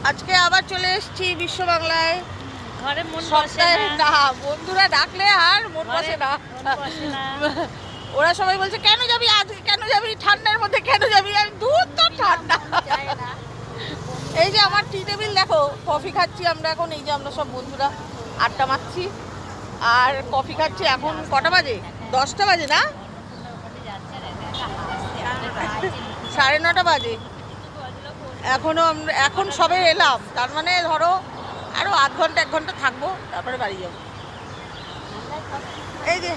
আজকে আবার চলে এসেছি বিশ্ব বাংলায়। ঘরে মন বসে সপ্তাহে না, না, বন্ধুরা ডাকলে আর মন বসে না। ওরা সবাই বলছে কেন যাবি আজকে, কেন যাবি ঠান্ডার মধ্যে, কেন যাবি? আমি দূর তো ঠান্ডা। এই যে আমার টি টেবিল দেখো, কফি খাচ্ছি আমরা এখন। এই যে আমরা সব বন্ধুরা আড্ডা মারছি আর কফি খাচ্ছি। এখন কটা বাজে? 10টা বাজে না, 9:30 বাজে। এখনো আমরা এখন সবে এলাম, তার মানে ধরো আরো আধ ঘন্টা 1 ঘন্টা থাকবো, তারপরে বাড়ি যাবো। এই যে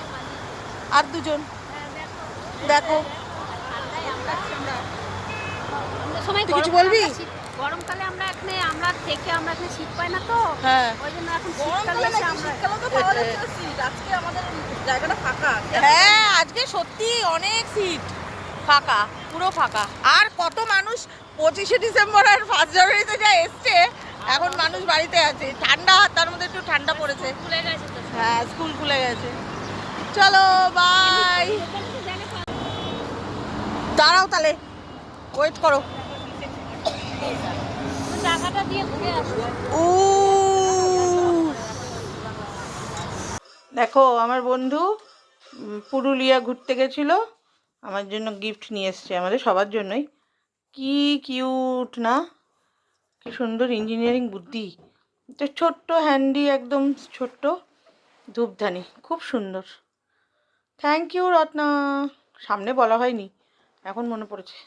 আর দুজন দেখো। তুই কিছু বলবি? গরমকালে আমরা এখানে শীত পাই না তো, হ্যাঁ, ওই জন্য এখন শীতকালে এসে আমরা আজকে আমাদের জায়গাটা ফাঁকা। হ্যাঁ, আজকে সত্যি অনেক সিট ফাঁকা, পুরো ফাঁকা। আর কত মানুষ 25শে ডিসেম্বর আর 1 জানুয়ারিতে যা এসছে, এখন মানুষ বাড়িতে আছে। ঠান্ডা, তার মধ্যে একটু ঠান্ডা পড়েছে। খুলে গেছে তো। হ্যাঁ, স্কুল খুলে গেছে। চলো বাই। দাঁড়াও তাহলে, ওয়েট করো। টাকাটা দিয়ে ঘুরে আসবো। দেখো আমার বন্ধু পুরুলিয়া ঘুরতে গেছিলো, আমার জন্য গিফট নিয়ে এসছে, আমাদের সবার জন্যই। কি কিউট না, কি সুন্দর ইঞ্জিনিয়ারিং বুদ্ধি। তো ছোট্ট হ্যান্ডি, একদম ছোট্ট ধূপধানি, খুব সুন্দর। Thank you Ratna. সামনে বলা হয়নি, এখন মনে পড়েছে।